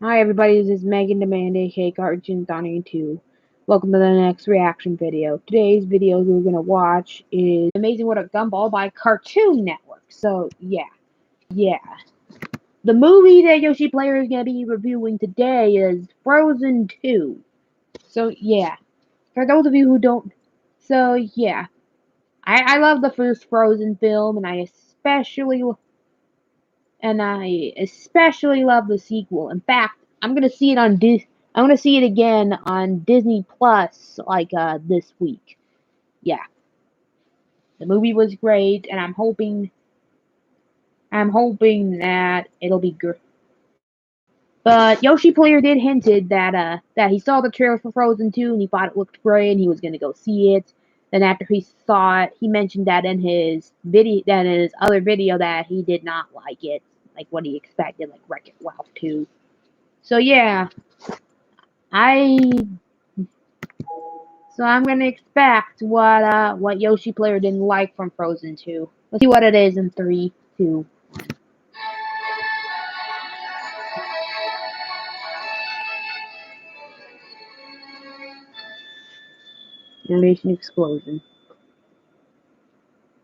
Hi everybody, this is Megan Demand, aka Cartoon Donnie 2. Welcome to the next reaction video. Today's video we're gonna watch is Amazing What a Gumball by Cartoon Network. So yeah. The movie that Yoshi Player is gonna be reviewing today is Frozen 2. So yeah. For those of you who don't I love the first Frozen film and I especially love the sequel. In fact, I'm gonna see it again on Disney Plus this week. Yeah, the movie was great, and I'm hoping that it'll be good. But Yoshi Player did hinted that he saw the trailer for Frozen 2 and he thought it looked great and he was gonna go see it. Then after he saw it, he mentioned that in his other video that he did not like it, like what he expected, like Wreck-It Ralph 2. So yeah, I I'm gonna expect what Yoshi Player didn't like from Frozen 2. Let's see what it is in 3, 2. Animation explosion.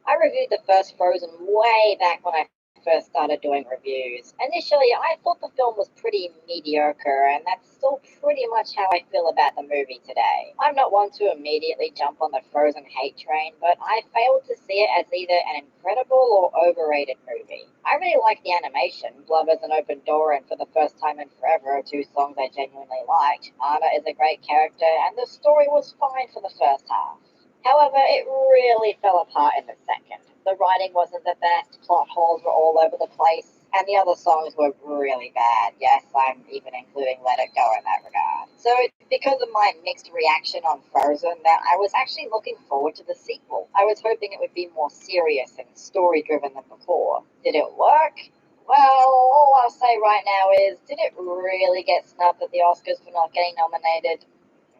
I reviewed the first Frozen way back when I first started doing reviews. Initially, I thought the film was pretty mediocre, and that's still pretty much how I feel about the movie today. I'm not one to immediately jump on the Frozen hate train, but I failed to see it as either an incredible or overrated movie. I really like the animation. Love is an Open Door and For the First Time in Forever are two songs I genuinely liked. Anna is a great character, and the story was fine for the first half. However, it really fell apart in the second. The writing wasn't the best, plot holes were all over the place, and the other songs were really bad. Yes, I'm even including Let It Go in that regard. So it's because of my mixed reaction on Frozen that I was actually looking forward to the sequel. I was hoping it would be more serious and story-driven than before. Did it work? Well, all I'll say right now is, did it really get snubbed at the Oscars for not getting nominated?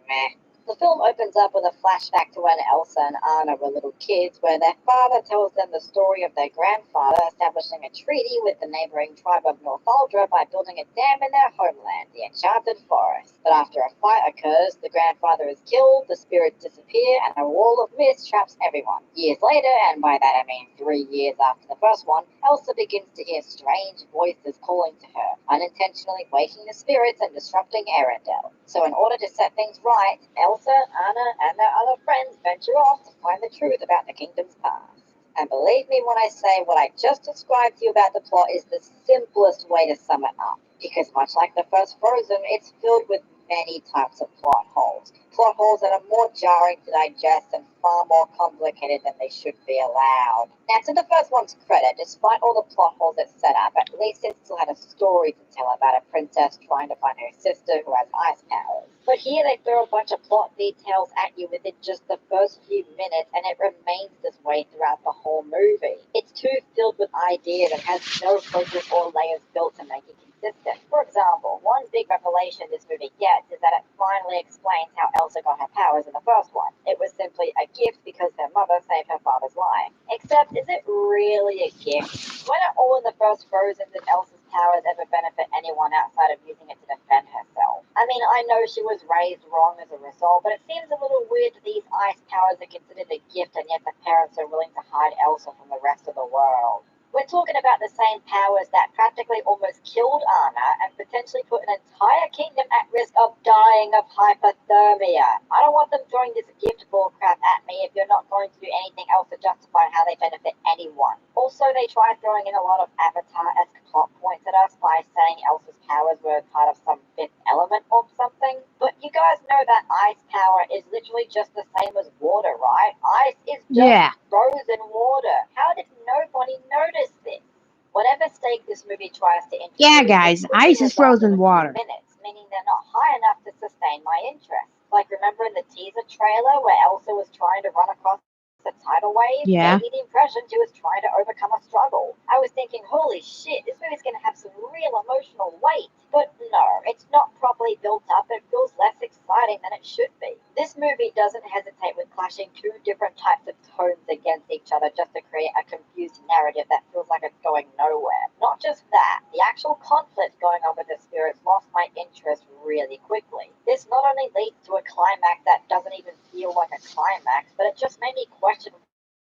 Meh. The film opens up with a flashback to when Elsa and Anna were little kids, where their father tells them the story of their grandfather establishing a treaty with the neighboring tribe of Northuldra by building a dam in their homeland, the Enchanted Forest. But after a fight occurs, the grandfather is killed, the spirits disappear, and a wall of mist traps everyone. Years later, and by that I mean 3 years after the first one, Elsa begins to hear strange voices calling to her, unintentionally waking the spirits and disrupting Arendelle. So in order to set things right, Elsa, Anna, and their other friends venture off to find the truth about the kingdom's past. And believe me when I say what I just described to you about the plot is the simplest way to sum it up. Because much like the first Frozen, it's filled with many types of plot holes. Plot holes that are more jarring to digest and far more complicated than they should be allowed. Now, to the first one's credit, despite all the plot holes it set up, at least it still had a story to tell about a princess trying to find her sister who has ice powers. But here they throw a bunch of plot details at you within just the first few minutes, and it remains this way throughout the whole movie. It's too filled with ideas and has no focus or layers built to make it consistent. For example, one big revelation this movie gets is that it finally explains how Elsa got her powers in the first one. It was simply a gift because her mother saved her father's life. Except, is it really a gift? When at all in the first Frozen did Elsa's powers ever benefit anyone outside of using it to defend herself? I mean, I know she was raised wrong as a result, but it seems a little weird that these ice powers are considered a gift and yet the parents are willing to hide Elsa from the rest of the world. We're talking about the same powers that practically almost killed Anna and potentially put an entire kingdom at risk of dying of hypothermia. I don't want them throwing this gift bullcrap at me if you're not going to do anything else to justify how they benefit anyone. Also, they try throwing in a lot of Avatar-esque plot points at us by saying Elsa's powers were part of some fifth element or something. But you guys know that ice power is literally just the same as water, right? Ice is just frozen water. How did nobody notice this? Whatever stake this movie tries to introduce, Yeah, guys, ice is frozen water. Minutes, meaning they're not high enough to sustain my interest. Like, remember in the teaser trailer where Elsa was trying to run across a tidal wave Yeah. gave me the impression she was trying to overcome a struggle. I was thinking, holy shit, this movie's going to have some real emotional weight. But no, it's not properly built up. It feels less exciting than it should be. This movie doesn't hesitate with clashing two different types of tones against each other just to create a confused narrative that feels like it's going nowhere. Not just that, the actual conflict going on with the spirits lost my interest really quickly. This not only leads to a climax that doesn't even feel like a climax, but it just made me question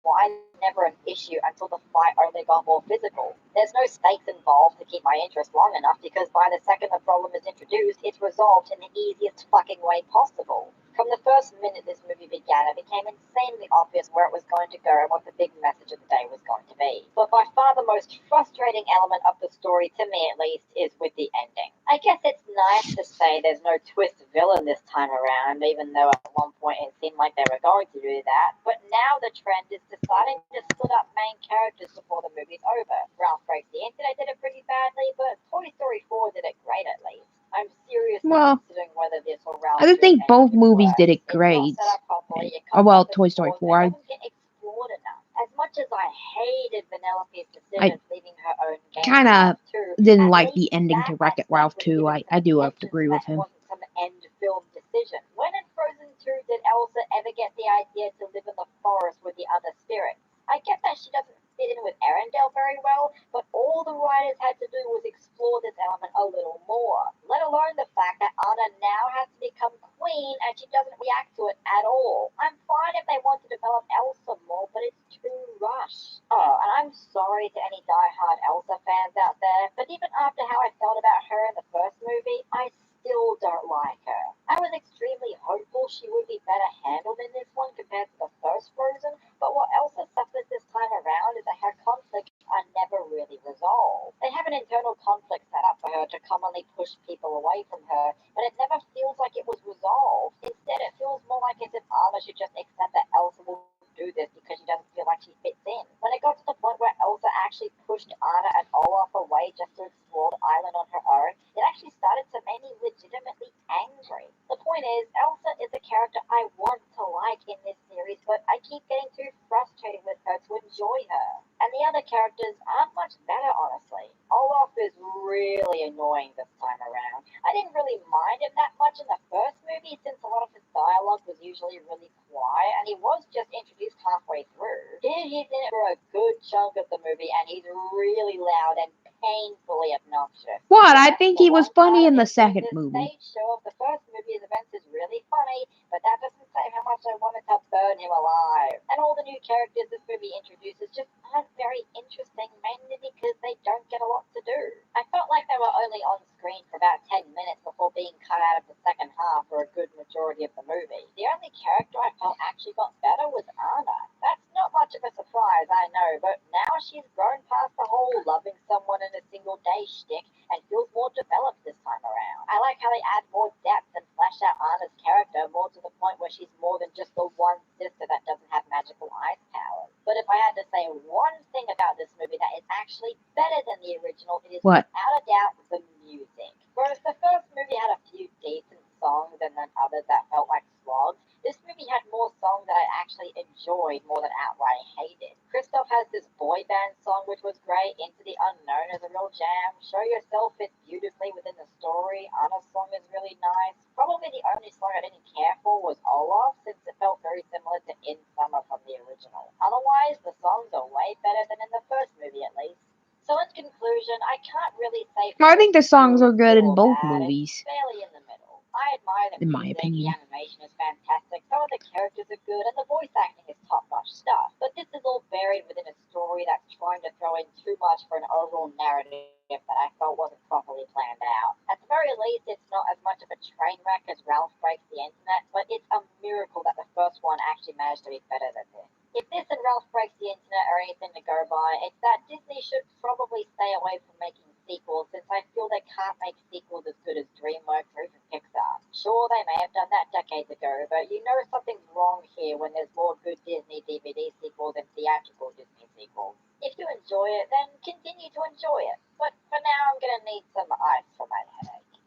why this was never an issue until the fight only got more physical. There's no stakes involved to keep my interest long enough because by the second the problem is introduced, it's resolved in the easiest fucking way possible. From the first minute this movie began, it became insanely obvious where it was going to go and what the big message of the day was going to be. But by far the most frustrating element of the story, to me at least, is with the ending. I guess it's nice to say there's no twist villain this time around, even though at one point it seemed like they were going to do that. But now the trend is deciding to split up main characters before the movie's over. Ralph Breaks the Internet did it pretty badly, but Toy Story 4 did it great at least. I'm seriously Well, considering whether this or Ralph I don't 2's think ending both could movies work. did it It's not great. set up properly, it Oh comes well, up with Toy Story flaws, 4. and it doesn't get explored enough. As much as I hated Vanellope's I decision leaving her own game kind in of Ralph 2, didn't at like least the ending to that I Wreck-It felt Ralph was 2. given I some do have to attention agree so with that it him. wasn't some end film decision. When in Frozen 2 did Elsa ever get the idea to live in the forest with the other spirits? I get that she doesn't fit in with Arendelle very well, but all the writers had to do was explore this element a little more. Let alone the fact that Anna now has to become queen and she doesn't react to it at all. I'm fine if they want to develop Elsa more, but it's too rushed. Oh, and I'm sorry to any die-hard Elsa fans out there, but even after how I felt about her in the first movie, I still don't like her. I was extremely hopeful she would be better handled in this one compared to the first Frozen, but what Elsa suffers this time around is that her conflicts are never really resolved. They have an internal conflict set up for her to commonly push people away from her, but it never feels like it was resolved. Instead, it feels more like as if Anna should just accept that Elsa will do this because she doesn't feel like she fits in. When it got to the point where Elsa actually pushed Anna and Olaf away just to explore the island on her own, it actually started to make me legitimately angry. The point is, Elsa is a character I want to like in this series, but I keep getting too frustrated with her to enjoy her. And the other characters aren't much better, honestly. Olaf is really annoying this time around. I didn't really mind him that much in the first movie since a lot of his dialogue was usually really quiet and he was just introduced halfway through. Here he's in it for a good chunk of the movie and he's really loud and painfully obnoxious. What? I Yes, think the he was one funny part in of the him doing second this movie. stage show of the first movie's events is really funny, but that doesn't say how much I wanted to burn him alive. And all the new characters this movie introduces just aren't very interesting, mainly because they don't get a lot to do. I felt like they were only on screen for about 10 minutes before being cut out of the second half for a good majority of the movie. The only character I felt actually got better was Anna. That's not much of a surprise, I know, but now she's grown past the whole loving someone in a single day shtick and feels more developed this time around. I like how they add more depth and flesh out Anna's character more to the point where she's more than just the one sister that doesn't have magical ice powers. But if I had to say one thing about this movie that is actually better than the original, it is What? without a doubt the music. Whereas the first movie had a few decent songs and then others that felt like slogs, this movie had more songs that I actually enjoyed more than outright hated. Christoph has this boy band song which was great, Into the Unknown is a real jam, Show Yourself fits beautifully within the story, Anna's song is really nice. Probably the only song I didn't care for was Olaf, since it felt very similar to In Summer from the original. Otherwise, the songs are way better than in the first movie at least. So in conclusion, I can't really say I think the Frozen 2 songs are is good good in or both bad, it's movies, fairly in the middle. I admire the in my music, the opinion. animation is fantastic, some of the characters are good, and the voice acting is top-notch stuff. But this is all buried within a story that's trying to throw in too much for an overall narrative that I felt wasn't properly planned out. At the very least, it's not as much of a train wreck as Ralph Breaks the Internet, but it's a miracle that the first one actually managed to be better than this. If this and Ralph Breaks the Internet are anything to go by, it's that Disney should probably stay away from making sequels since I feel they can't make sequels as good as DreamWorks or even Pixar. Sure, they may have done that decades ago, but you know something's wrong here when there's more good Disney DVD sequels than theatrical Disney sequels. If you enjoy it, then continue to enjoy it. But for now, I'm gonna need some ice for my headache.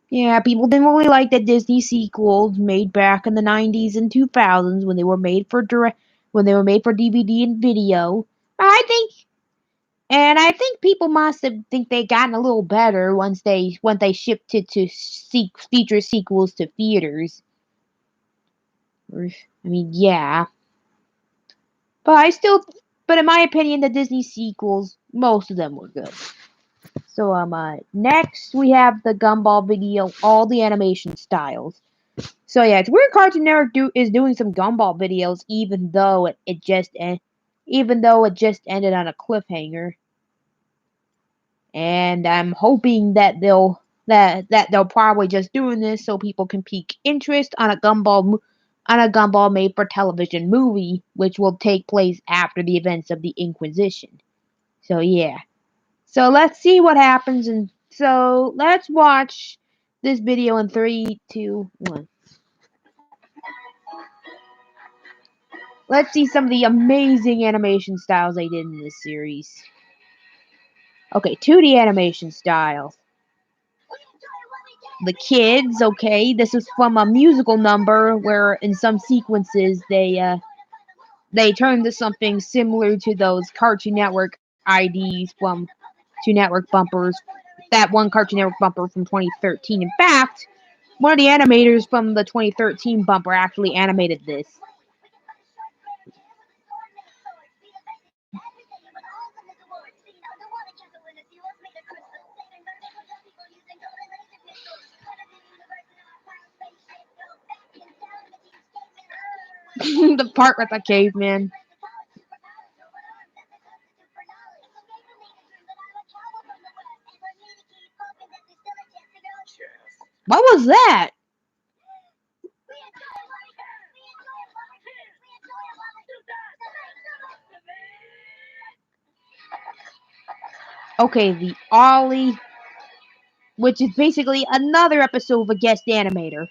Yeah, people didn't really like the Disney sequels made back in the 90s and 2000s when they were made for DVD and video. I think I think people must have think they gotten a little better once they shifted to feature sequels to theaters. I mean, yeah, but but in my opinion, the Disney sequels, most of them were good. So next we have the Gumball video, all the animation styles. So yeah, it's weird Cartoon Network is doing some Gumball videos, even though it just ended on a cliffhanger. And I'm hoping that they'll probably just doing this so people can pique interest on a Gumball made for television movie, which will take place after the events of the Inquisition. So yeah. So let's see what happens, and so let's watch this video in 3, 2, 1. Let's see some of the amazing animation styles they did in this series. Okay, 2D animation styles. The kids, okay, this is from a musical number where in some sequences they turn to something similar to those Cartoon Network IDs from Cartoon Network bumpers. That one Cartoon Network bumper from 2013. In fact, one of the animators from the 2013 bumper actually animated this. The part with the caveman. What was that? Okay, the Ollie, which is basically another episode of a guest animator.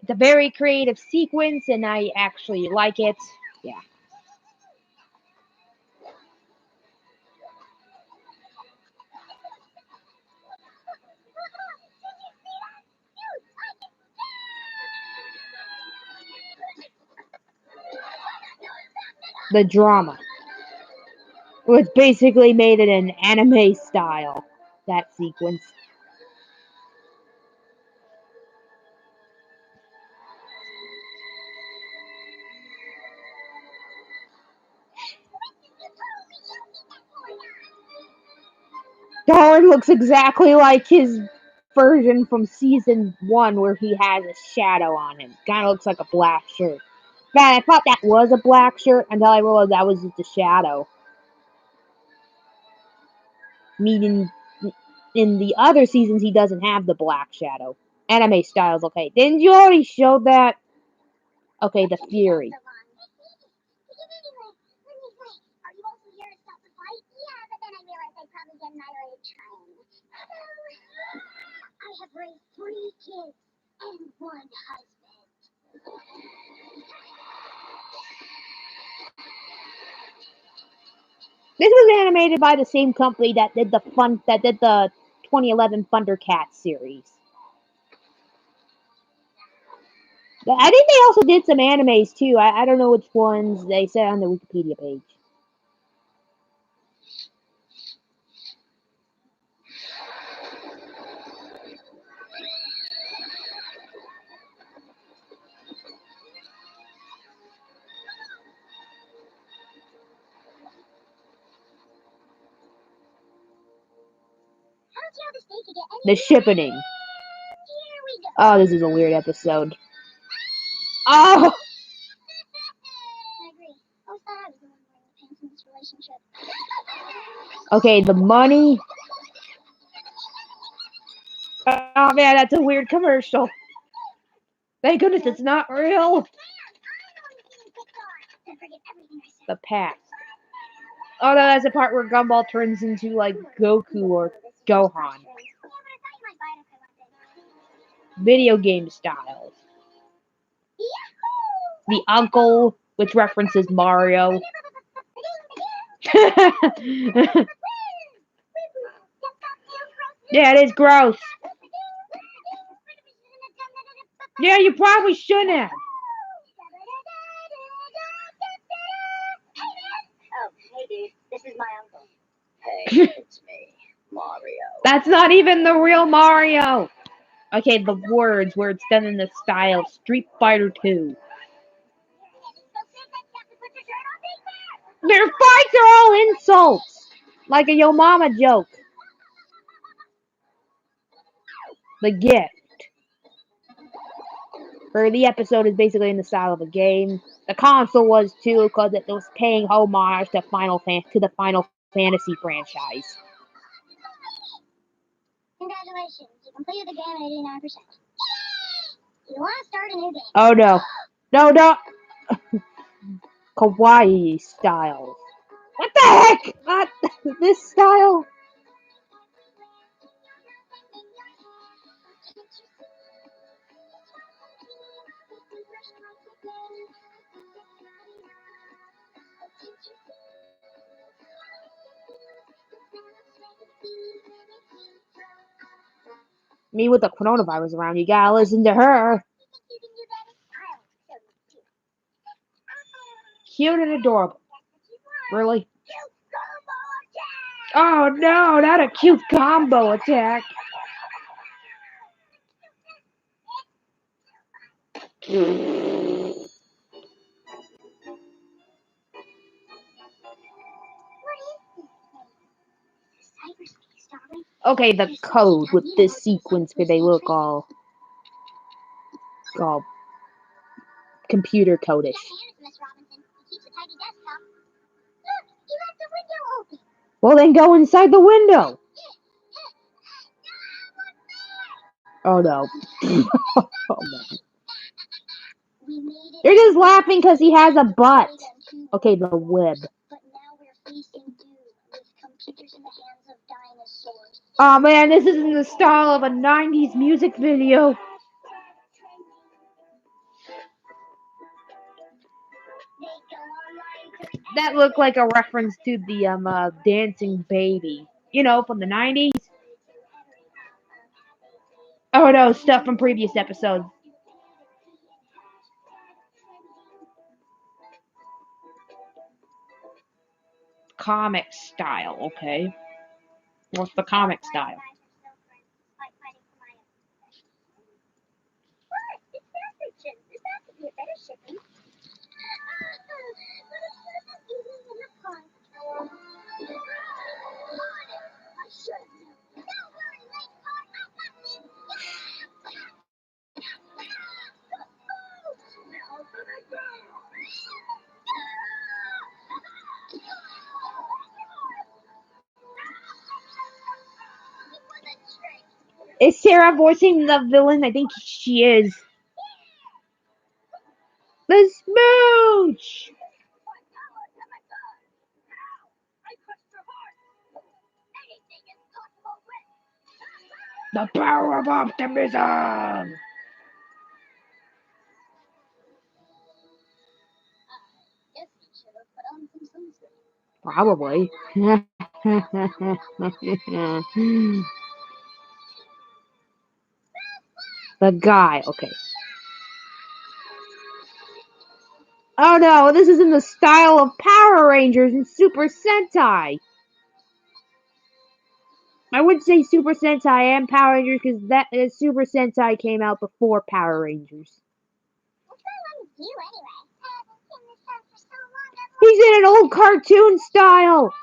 It's a very creative sequence, and I actually like it. Yeah. The drama, which basically made it an anime style, that sequence. Darwin looks exactly like his version from season 1 where he has a shadow on him. Kinda looks like a black shirt. Man, I thought that was a black shirt until I realized that was just a shadow. Meaning, in the other seasons, he doesn't have the black shadow. Anime styles, okay. Didn't you already show that? Okay, the Fury. This was animated by the same company that did the 2011 Thundercats series. I think they also did some animes too. I don't know which ones they said on the Wikipedia page. The shippening. Oh, this is a weird episode. Oh! Okay, the money. Oh man, that's a weird commercial. Thank goodness it's not real. The past. Oh no, that's the part where Gumball turns into like Goku or Gohan. Video game styles. The uncle, which references Mario. Yeah, it is gross. Yeah, you probably shouldn't have. Oh, hey dude, this is my uncle. Hey, it's me, Mario. That's not even the real Mario. Okay, the words where it's done in the style of Street Fighter 2. Their fights are all insults. Like a Yo Mama joke. The gift. Or the episode is basically in the style of a game. The console was too, because it was paying homage to the Final Fantasy franchise. Congratulations, you completed the game at 89%. You want to start a new game? Oh no. No. Kawaii style. What the heck? Not this style. Me with the coronavirus around, you gotta listen to her. Cute and adorable. Really? Oh no, not a cute combo attack. Okay, the code with this sequence where they look all computer codish. Well, then go inside the window. Oh no. Oh man. You're just laughing because he has a butt. Okay, the web. Oh man, this is in the style of a 90s music video. That looked like a reference to the Dancing Baby. You know, from the 90s. Oh no, stuff from previous episodes. Comic style, okay. What's the comic style? Is Sarah voicing the villain? I think she is. The smooch! The power of optimism! Probably. The guy, okay. Oh no, this is in the style of Power Rangers and Super Sentai. I would say Super Sentai and Power Rangers because that Super Sentai came out before Power Rangers. What's going on with you anyway? I haven't seen this stuff for so long. He's in an old cartoon style.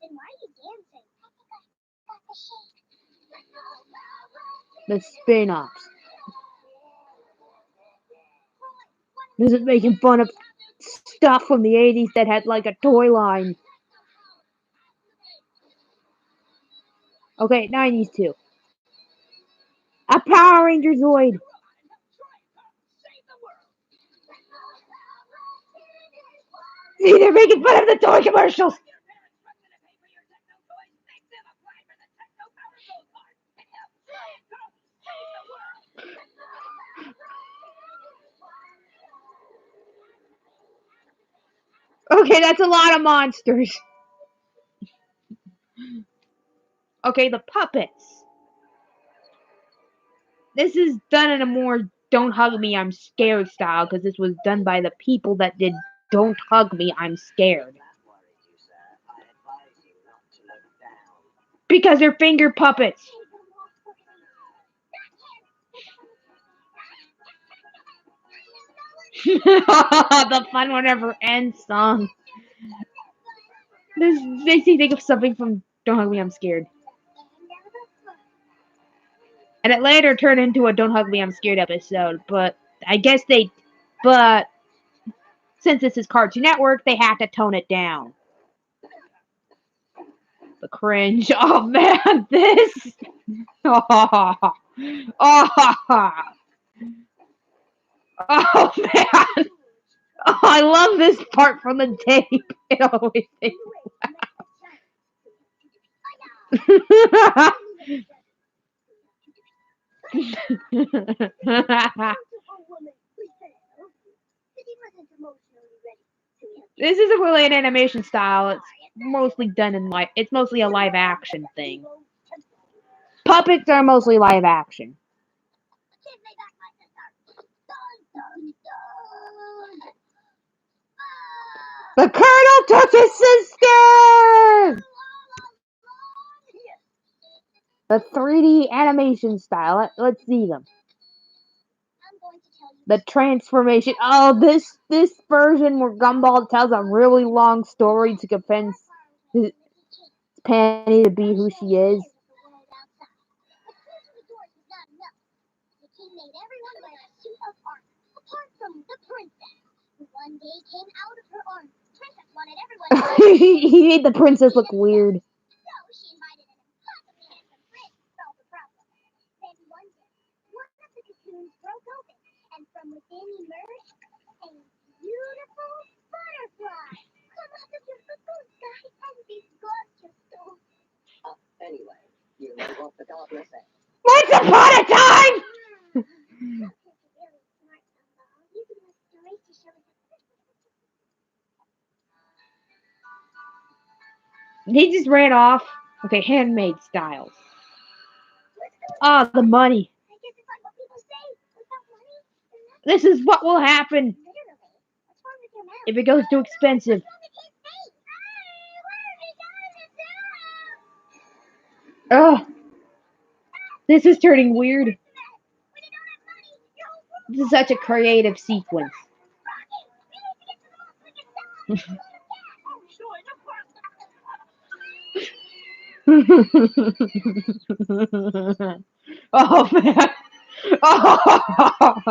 Then why are you dancing? I think I got the shape. The spin-offs. This is making fun of stuff from the 80s that had like a toy line. Okay, 90s too. A Power Ranger Zoid. See, they're making fun of the toy commercials. Okay, that's a lot of monsters. Okay, the puppets. this is done in a more "Don't hug me, I'm scared" style because this was done by the people that did "Don't hug me, I'm scared." Because they're finger puppets. The fun one never ends song. This makes me think of something from "Don't hug me, I'm scared." And it later turned into a "Don't hug me, I'm scared" episode. But I guess but since this is Cartoon Network, they had to tone it down. The cringe. Oh man, this. Oh, oh, oh man. Oh, I love this part from the tape. It always makes me laugh. This isn't really an animation style. It's mostly done in live. It's mostly a live action thing. Puppets are mostly live action. The Colonel took his sister! The 3D animation style. Let's see them. The transformation. Oh, this version where Gumball tells a really long story to convince his Penny to be who she is. He made the princess look weird. Once upon a time! He just ran off. Okay, handmade styles. Ah, the money. This is what will happen if it goes too expensive. Ugh. This is turning weird. This is such a creative sequence. Oh man. Oh.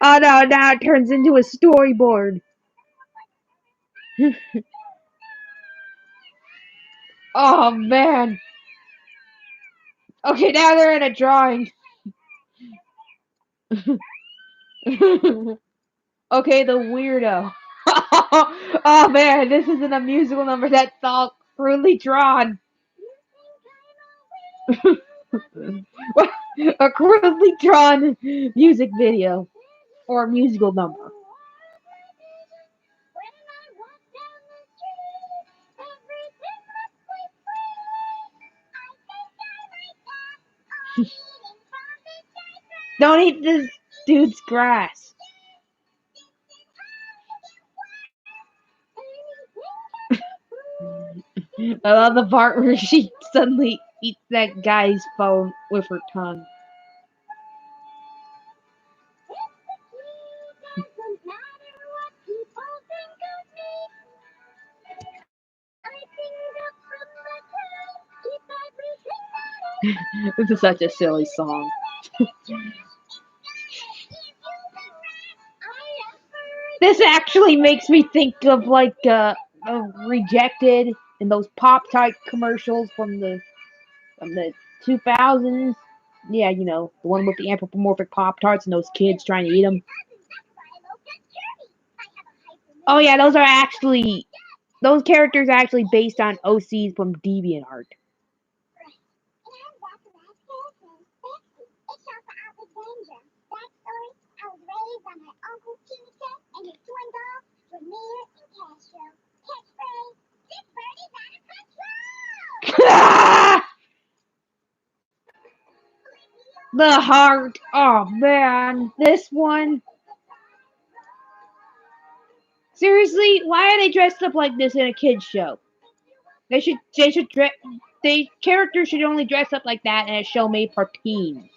Oh no, now it turns into a storyboard. Oh man. Okay, now they're in a drawing. Okay, the weirdo. Oh man, this isn't a musical number. That's all crudely drawn. A crudely drawn music video or musical number. Don't eat this dude's grass. I love the part where she suddenly eats that guy's phone with her tongue. This is such a silly song. This actually makes me think of like Rejected and those Pop Tart commercials from the 2000s. Yeah, you know, the one with the anthropomorphic Pop Tarts and those kids trying to eat them. Oh yeah, those characters are actually based on OCs from DeviantArt. The heart. Oh man, this one. Seriously, why are they dressed up like this in a kids show? Characters should only dress up like that in a show made for teens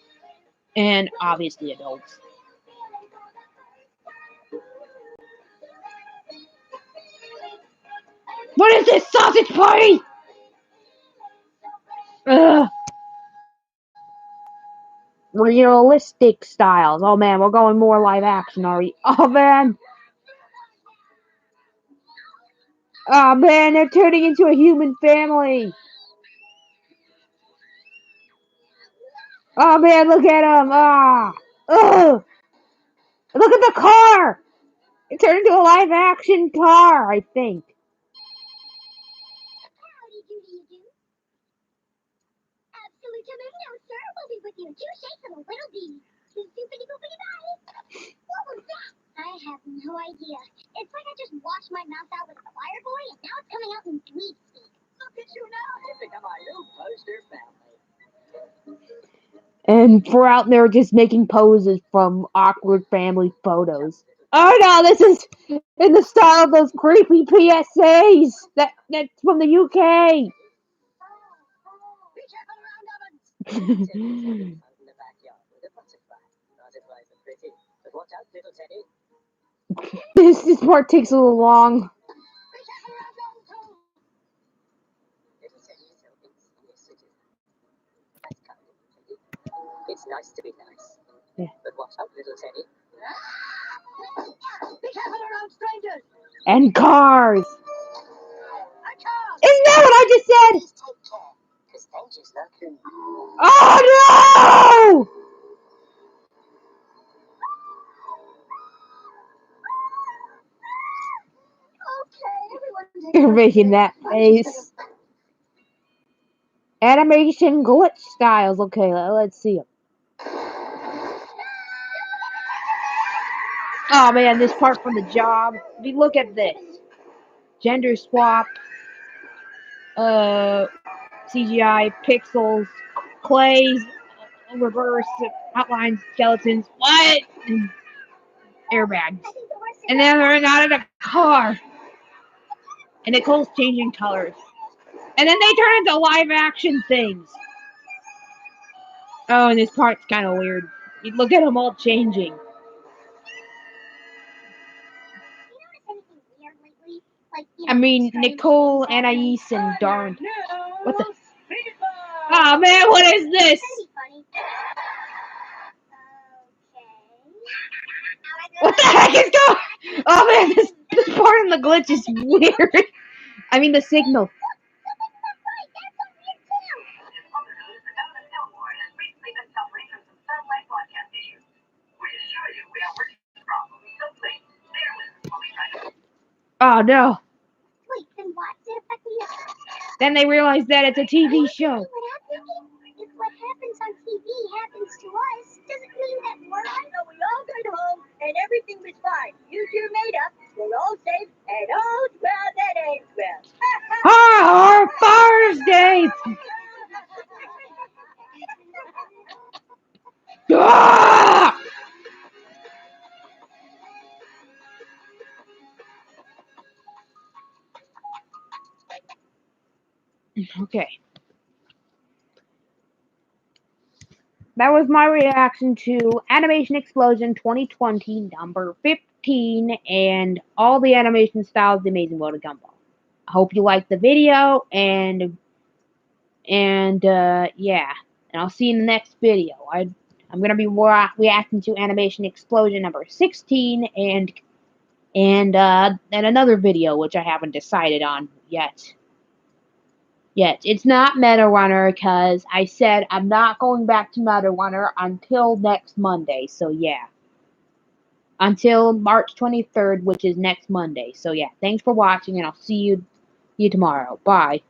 and obviously adults. What is this sausage party? Ugh. Realistic styles. Oh man, we're going more live action, are we? Oh man. Oh man, they're turning into a human family. Oh man, look at them. Ah. Ugh. Look at the car. It turned into a live action car, I think. Howdy doody do. Absolute tomato, sir. We'll be with you in 2 shakes and a little bee. Zoopity boopity bye. What was that? I have no idea. It's like I just washed my mouth out with a fire boy and now it's coming out in dweeb speak. Look at you now. You become our new poster family. And for out there just making poses from awkward family photos. Oh no, this is in the style of those creepy PSAs that's from the UK. Be careful around ovens. In the backyard with a butterfly. Butterflies are pretty, but watch out, little Teddy. This part takes a little long. Be careful around ovens too. Little Teddy is helping. Yes, it is. That's kind, little Teddy. It's nice to be nice. Yeah. But watch out, little Teddy. Be careful around strangers. And cars. A car. Isn't that what I just said? Please take care, because danger's lurking. Oh no! Okay, everyone take You're a making that I'm just face. Animation glitch styles. Okay, let's see them. Oh man, this part from the job. If you look at this, gender swap, CGI, pixels, clays, reverse, outlines, skeletons, what? And airbags. And then they're not in a car. And Nicole's changing colors. And then they turn into live action things. Oh, and this part's kind of weird. You look at them all changing. I mean, Nicole, Anais, and Darn. What the? Oh man, what is this? What the heck is going? Oh man, this part in the glitch is weird. I mean, the signal. Oh no. Wait, then why is it affecting us? Then they realize that it's a TV show. What happened? If what happens on TV happens to us, doesn't mean that we're So we all got home and everything was fine. You two made up, we're all safe, and all's well that ends well. Ah, Father's Day. Ah! Okay. That was my reaction to Animation Explosion 2020 number 15 and all the animation styles of the Amazing World of Gumball. I hope you liked the video and yeah. And I'll see you in the next video. I'm gonna be reacting to Animation Explosion number 16 and another video which I haven't decided on yet. It's not Meta Runner because I said I'm not going back to Meta Runner until next Monday. So yeah. Until March 23rd, which is next Monday. So yeah, thanks for watching and I'll see you tomorrow. Bye.